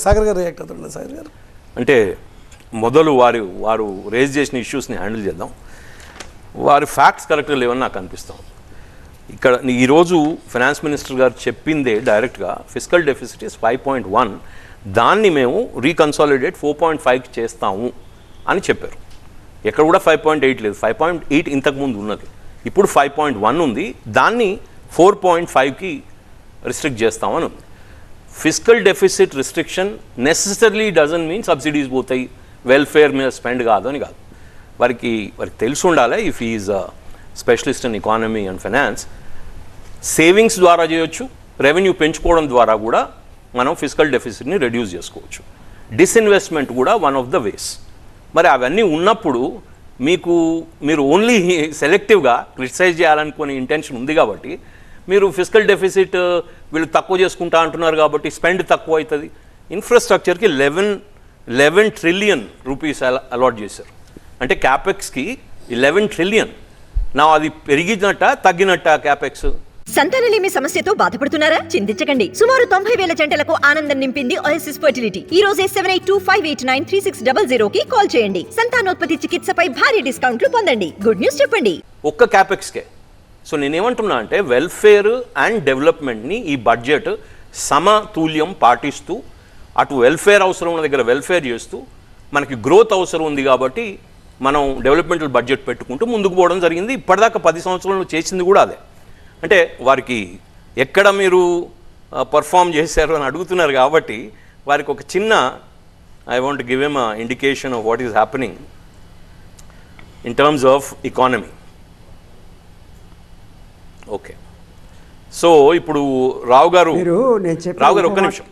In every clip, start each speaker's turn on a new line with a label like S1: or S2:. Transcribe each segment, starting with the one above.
S1: సాగర్ గారు రియాక్ట్ అవుతుంది. సాగర్ గారు
S2: అంటే మొదలు వారు రేజ్ చేసిన ఇష్యూస్ని హ్యాండిల్ చేద్దాం. వారి ఫ్యాక్ట్స్ కరెక్ట్గా లేవని నాకు అనిపిస్తాం. ఇక్కడ ఈరోజు ఫైనాన్స్ మినిస్టర్ గారు చెప్పిందే డైరెక్ట్గా ఫిస్కల్ డెఫిసిట్ ఇస్ 5.1, దాన్ని మేము రీకన్సాలిడేట్ 4.5కి చేస్తాము అని చెప్పారు. ఎక్కడ కూడా 5.8 లేదు, 5.8 ఇంతకుముందు ఉన్నది, ఇప్పుడు 5.1 ఉంది, దాన్ని 4.5కి రిస్ట్రిక్ట్ చేస్తామని ఉంది. Fiscal deficit restriction necessary doesn't mean subsidies పోతాయి, వెల్ఫేర్ మీద స్పెండ్ కాదు అని కాదు. వారికి తెలిసి ఉండాలి. If is specialist in economy and finance, savings ద్వారా చేయొచ్చు, రెవెన్యూ పెంచుకోవడం ద్వారా కూడా మనం ఫిస్కల్ డెఫిసిట్ని రెడ్యూస్ చేసుకోవచ్చు. డిస్ఇన్వెస్ట్మెంట్ కూడా వన్ ఆఫ్ ద వేస్. మరి అవన్నీ ఉన్నప్పుడు మీరు ఓన్లీ సెలెక్టివ్గా క్రిటిసైజ్ చేయాలనుకునే ఇంటెన్షన్ ఉంది కాబట్టి మీరు ఫిస్కల్ డెఫిసిట్ వీళ్ళు తక్కువ చేసుకుంటా అంటున్నారు కాబట్టి స్పెండ్ తక్కువ అవుతుంది. ఇన్ఫ్రాస్ట్రక్చర్కి 11 ట్రిలియన్ రూపీస్ అలాట్ చేశారు. అంటే క్యాపెక్స్కి 11 ట్రిలియన్. నా అది పెరిగినట్ట తగ్గినట్ట క్యాపెక్స్?
S3: సంతానలేమి సమస్యతో బాధపడుతున్నారా? చింతించకండి. సుమారు 90,000 జంటలకు ఆనందం నింపింది ఓఎస్ఎస్ ఫర్టిలిటీ. ఈ రోజే 7825893600కి కాల్ చేయండి. సంతానోత్పత్తి చికిత్సపై భారీ డిస్కౌంట్లు పొందండి. గుడ్ న్యూస్ చెప్పండి.
S2: ఒక్క క్యాపెక్స్కే. సో నేనేమంటున్నా అంటే వెల్ఫేర్ అండ్ డెవలప్మెంట్ని ఈ బడ్జెట్ సమతుల్యం పాటిస్తూ, అటు వెల్ఫేర్ అవసరం ఉన్న దగ్గర వెల్ఫేర్ చేస్తూ, మనకి గ్రోత్ అవసరం ఉంది కాబట్టి మనం డెవలప్మెంటల్ బడ్జెట్ పెట్టుకుంటూ ముందుకు పోవడం జరిగింది. ఇప్పటిదాకా 10 సంవత్సరాలు చేసింది కూడా అదే. అంటే వారికి ఎక్కడ మీరు పర్ఫామ్ చేశారు అని అడుగుతున్నారు కాబట్టి వారికి ఒక చిన్న I want give M indication of what is happening in terms of economy. Okay, so ఇప్పుడు రావు గారు ఒక్క నిమిషం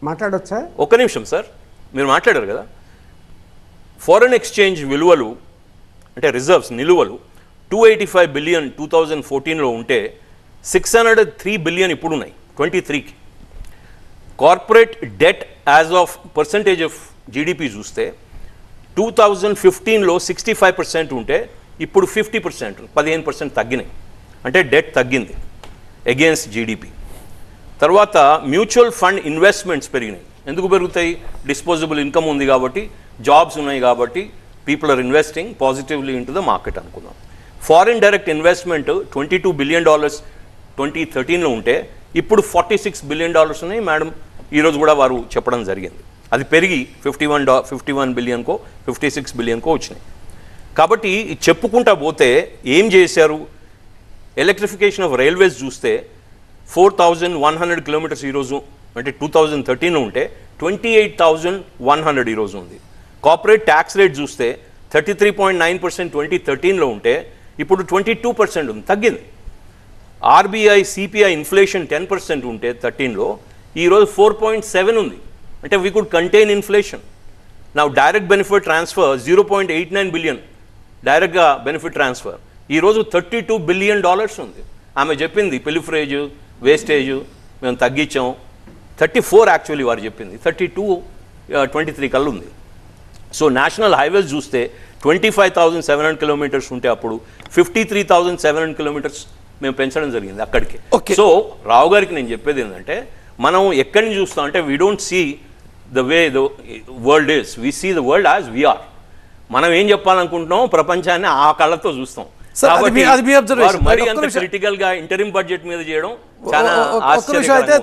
S1: మాట్లాడొచ్చా?
S2: ఒక్క నిమిషం సార్, మీరు మాట్లాడారు కదా, ఫారెన్ ఎక్స్చేంజ్ విలువలు అంటే రిజర్వ్స్ నిలువలు 285 బిలియన్ 2014లో ఉంటే 603 బిలియన్ ఇప్పుడు ఉన్నాయి 23కి. Corporate debt as of percentage of GDP చూస్తే 2015లో 65% ఉంటే ఇప్పుడు 50%, 15% తగ్గినాయి. అంటే డెట్ తగ్గింది అగేన్స్ట్ జీడిపి. తర్వాత మ్యూచువల్ ఫండ్ ఇన్వెస్ట్మెంట్స్ పెరిగినాయి. ఎందుకు పెరుగుతాయి? డిస్పోజబుల్ ఇన్కమ్ ఉంది కాబట్టి, జాబ్స్ ఉన్నాయి కాబట్టి, people are investing positively into the market అనుకుందాం. ఫారిన్ డైరెక్ట్ ఇన్వెస్ట్మెంట్ $22 బిలియన్ 2013లో ఉంటే ఇప్పుడు $46 బిలియన్ ఉన్నాయి. మేడం ఈరోజు కూడా వారు చెప్పడం జరిగింది. అది పెరిగి 51 బిలియన్కో 56 బిలియన్కో వచ్చినాయి. కాబట్టి చెప్పుకుంటా పోతే ఏం చేశారు? ఎలక్ట్రిఫికేషన్ ఆఫ్ రైల్వేస్ చూస్తే 4100 కిలోమీటర్స్ ఈరోజు, అంటే 2013లో ఉంటే 28,100 ఈరోజు ఉంది. కార్పొరేట్ ట్యాక్స్ రేట్ చూస్తే 33.9% 2013లో ఉంటే ఇప్పుడు 22% ఉంది, తగ్గింది. ఆర్బీఐ సిపిఐ ఇన్ఫ్లేషన్ 10% ఉంటే 13లో ఈరోజు 4.7 ఉంది. అంటే వీ కుడ్ కంటైన్ ఇన్ఫ్లేషన్. నా డైరెక్ట్ బెనిఫిట్ ట్రాన్స్ఫర్ 0.89 బిలియన్ డైరెక్ట్గా బెనిఫిట్ ట్రాన్స్ఫర్ ఈరోజు $32 బిలియన్ ఉంది. ఆమె చెప్పింది పిలిఫరేజ్ వేస్టేజ్ మేము తగ్గించాం, 34 యాక్చువల్లీ వారు చెప్పింది, 32 23 కల్లా ఉంది. సో నేషనల్ హైవేస్ చూస్తే 25,700 కిలోమీటర్స్ ఉంటే అప్పుడు 53,700 కిలోమీటర్స్ మేము పెంచడం జరిగింది అక్కడికి. సో రావు గారికి నేను చెప్పేది ఏంటంటే, మనం ఎక్కడిని చూస్తాం అంటే we don't see the way the world is, we see the world as we are. మనం ఏం చెప్పాలనుకుంటున్నాం ప్రపంచాన్ని ఆ కళ్ళతో చూస్తాం. కాబట్టి మరి అంత క్రిటికల్ గా ఇంటరిమ్ బడ్జెట్ మీద చేయడం చాలా ఆశ్చర్యకరంగా.